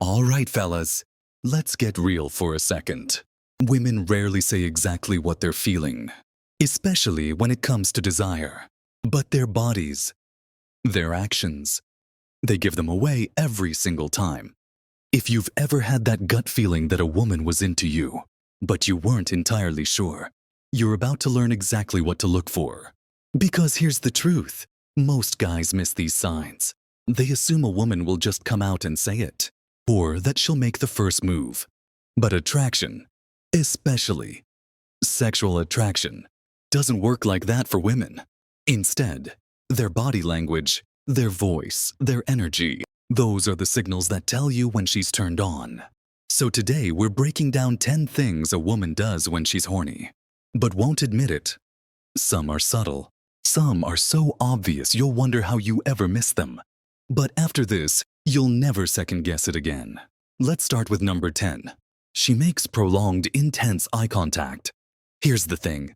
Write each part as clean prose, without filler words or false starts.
All right, fellas, let's get real for a second. Women rarely say exactly what they're feeling, especially when it comes to desire. But their bodies, their actions, they give them away every single time. If you've ever had that gut feeling that a woman was into you, but you weren't entirely sure, you're about to learn exactly what to look for. Because here's the truth. Most guys miss these signs. They assume a woman will just come out and say it, or that she'll make the first move. But attraction, especially sexual attraction, doesn't work like that for women. Instead, their body language, their voice, their energy, those are the signals that tell you when she's turned on. So today we're breaking down 10 things a woman does when she's horny, but won't admit it. Some are subtle. Some are so obvious you'll wonder how you ever missed them. But after this, you'll never second guess it again. Let's start with number 10. She makes prolonged, intense eye contact. Here's the thing.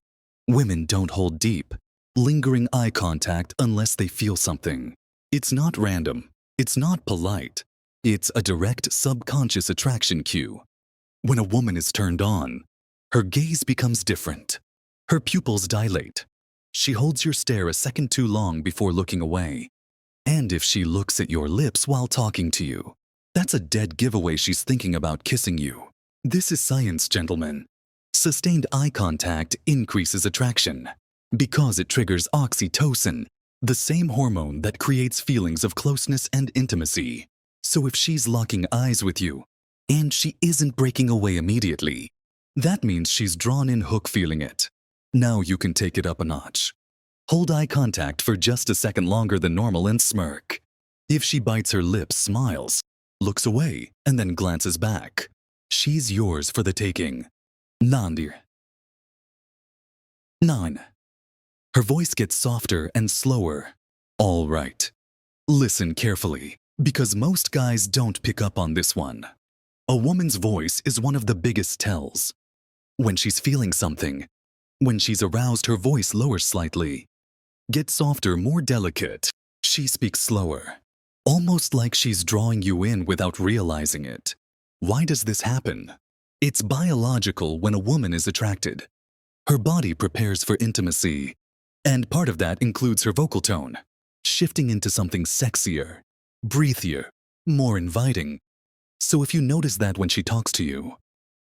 Women don't hold deep, lingering eye contact unless they feel something. It's not random. It's not polite. It's a direct subconscious attraction cue. When a woman is turned on, her gaze becomes different. Her pupils dilate. She holds your stare a second too long before looking away. And if she looks at your lips while talking to you, that's a dead giveaway she's thinking about kissing you. This is science, gentlemen. Sustained eye contact increases attraction because it triggers oxytocin, the same hormone that creates feelings of closeness and intimacy. So if she's locking eyes with you, and she isn't breaking away immediately, that means she's drawn in hook feeling it. Now you can take it up a notch. Hold eye contact for just a second longer than normal and smirk. If she bites her lips, smiles, looks away, and then glances back, she's yours for the taking. 9. Her voice gets softer and slower. All right. Listen carefully, because most guys don't pick up on this one. A woman's voice is one of the biggest tells. When she's feeling something, when she's aroused, her voice lowers slightly. Gets softer, more delicate. She speaks slower, almost like she's drawing you in without realizing it. Why does this happen? It's biological when a woman is attracted. Her body prepares for intimacy, and part of that includes her vocal tone, shifting into something sexier, breathier, more inviting. So if you notice that when she talks to you,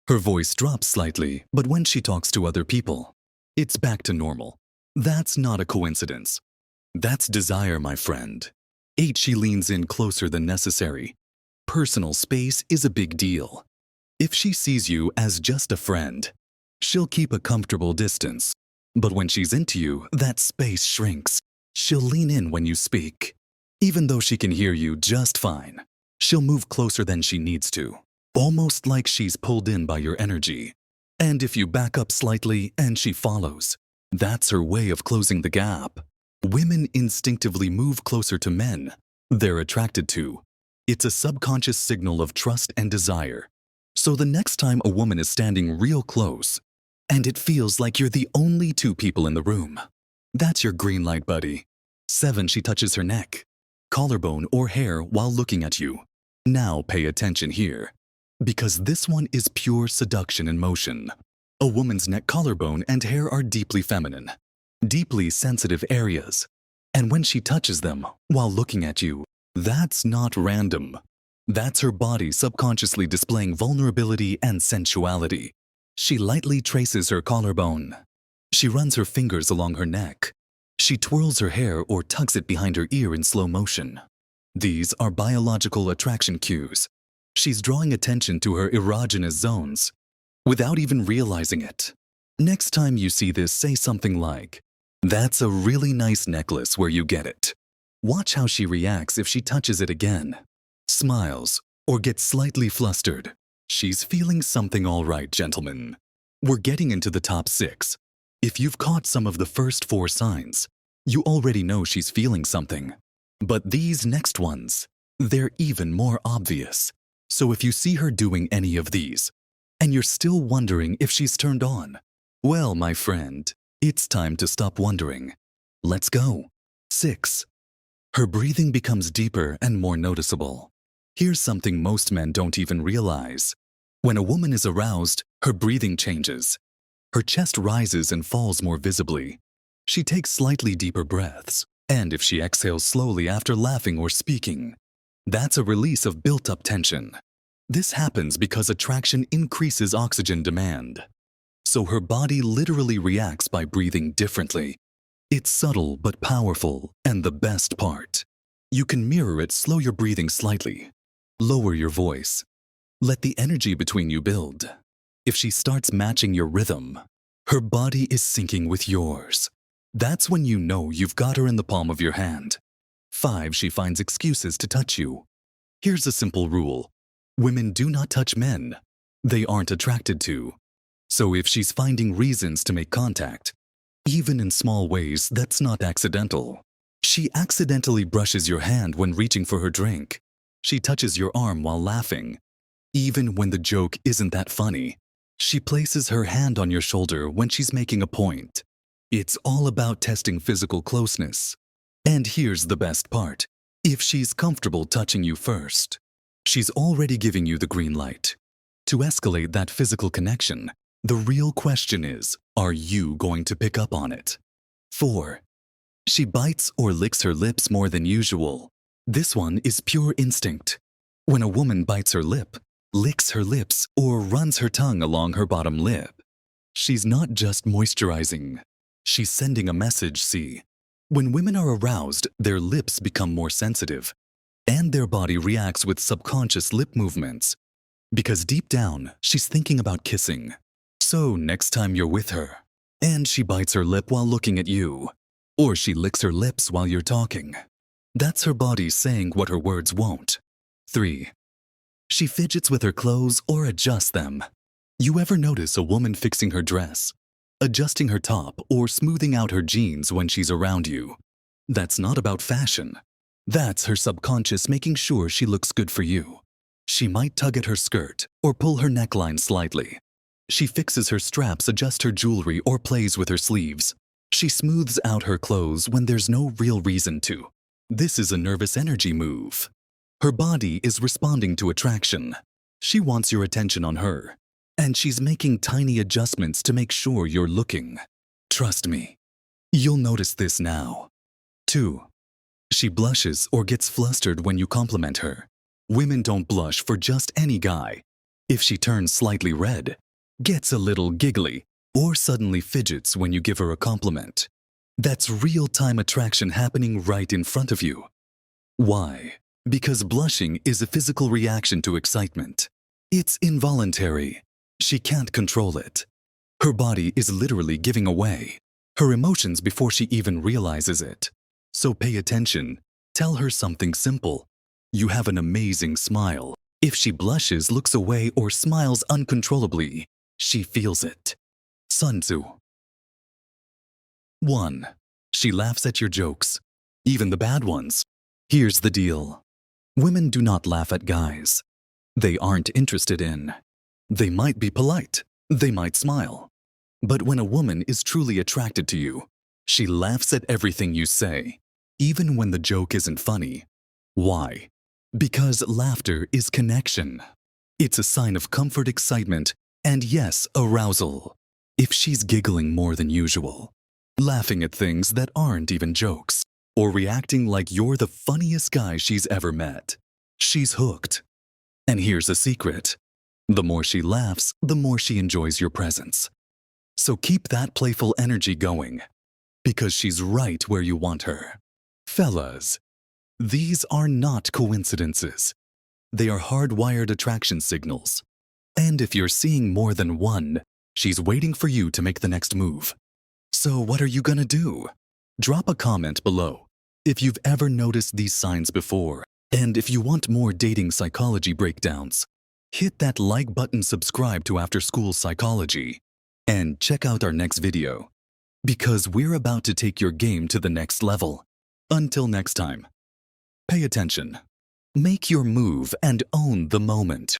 her voice drops slightly, but when she talks to other people, it's back to normal. That's not a coincidence. That's desire, my friend. 8. She leans in closer than necessary. Personal space is a big deal. If she sees you as just a friend, she'll keep a comfortable distance. But when she's into you, that space shrinks. She'll lean in when you speak. Even though she can hear you just fine, she'll move closer than she needs to, almost like she's pulled in by your energy. And if you back up slightly and she follows, that's her way of closing the gap. Women instinctively move closer to men they're attracted to. It's a subconscious signal of trust and desire. So the next time a woman is standing real close, and it feels like you're the only two people in the room, that's your green light, buddy. 7. She touches her neck, collarbone, or hair while looking at you. Now pay attention here, because this one is pure seduction in motion. A woman's neck, collarbone, and hair are deeply feminine, deeply sensitive areas. And when she touches them while looking at you, that's not random. That's her body subconsciously displaying vulnerability and sensuality. She lightly traces her collarbone. She runs her fingers along her neck. She twirls her hair or tucks it behind her ear in slow motion. These are biological attraction cues. She's drawing attention to her erogenous zones without even realizing it. Next time you see this, say something like, "That's a really nice necklace, where you get it." Watch how she reacts if she touches it again, smiles, or gets slightly flustered. She's feeling something, all right, gentlemen. We're getting into the top 6. If you've caught some of the first 4 signs, you already know she's feeling something. But these next ones, they're even more obvious. So if you see her doing any of these, and you're still wondering if she's turned on, well, my friend, it's time to stop wondering. Let's go. 6. Her breathing becomes deeper and more noticeable. Here's something most men don't even realize. When a woman is aroused, her breathing changes. Her chest rises and falls more visibly. She takes slightly deeper breaths, and if she exhales slowly after laughing or speaking, that's a release of built-up tension. This happens because attraction increases oxygen demand. So her body literally reacts by breathing differently. It's subtle but powerful, and the best part, you can mirror it. Slow your breathing slightly. Lower your voice. Let the energy between you build. If she starts matching your rhythm, her body is syncing with yours. That's when you know you've got her in the palm of your hand. 5. She finds excuses to touch you. Here's a simple rule. Women do not touch men they aren't attracted to. So if she's finding reasons to make contact, even in small ways, that's not accidental. She accidentally brushes your hand when reaching for her drink. She touches your arm while laughing. Even when the joke isn't that funny, she places her hand on your shoulder when she's making a point. It's all about testing physical closeness. And here's the best part. If she's comfortable touching you first, she's already giving you the green light. To escalate that physical connection, the real question is, are you going to pick up on it? 4. She bites or licks her lips more than usual. This one is pure instinct. When a woman bites her lip, licks her lips, or runs her tongue along her bottom lip, she's not just moisturizing. She's sending a message. See, when women are aroused, their lips become more sensitive, and their body reacts with subconscious lip movements. Because deep down, she's thinking about kissing. So next time you're with her, and she bites her lip while looking at you, or she licks her lips while you're talking, that's her body saying what her words won't. 3. She fidgets with her clothes or adjusts them. You ever notice a woman fixing her dress, adjusting her top, or smoothing out her jeans when she's around you? That's not about fashion. That's her subconscious making sure she looks good for you. She might tug at her skirt or pull her neckline slightly. She fixes her straps, adjusts her jewelry, or plays with her sleeves. She smooths out her clothes when there's no real reason to. This is a nervous energy move. Her body is responding to attraction. She wants your attention on her, and she's making tiny adjustments to make sure you're looking. Trust me, you'll notice this now. 2. She blushes or gets flustered when you compliment her. Women don't blush for just any guy. If she turns slightly red, gets a little giggly, or suddenly fidgets when you give her a compliment, that's real-time attraction happening right in front of you. Why? Because blushing is a physical reaction to excitement. It's involuntary. She can't control it. Her body is literally giving away her emotions before she even realizes it. So pay attention. Tell her something simple. You have an amazing smile. If she blushes, looks away, or smiles uncontrollably, she feels it. Sun Tzu. 1. She laughs at your jokes, even the bad ones. Here's the deal. Women do not laugh at guys they aren't interested in. They might be polite, they might smile. But when a woman is truly attracted to you, she laughs at everything you say, even when the joke isn't funny. Why? Because laughter is connection. It's a sign of comfort, excitement, and yes, arousal. If she's giggling more than usual, laughing at things that aren't even jokes, or reacting like you're the funniest guy she's ever met, she's hooked. And here's a secret. The more she laughs, the more she enjoys your presence. So keep that playful energy going, because she's right where you want her. Fellas, these are not coincidences. They are hardwired attraction signals. And if you're seeing more than one, she's waiting for you to make the next move. So what are you gonna do? Drop a comment below if you've ever noticed these signs before. And if you want more dating psychology breakdowns, hit that like button, subscribe to After School Psychology, and check out our next video, because we're about to take your game to the next level. Until next time, pay attention, make your move, and own the moment.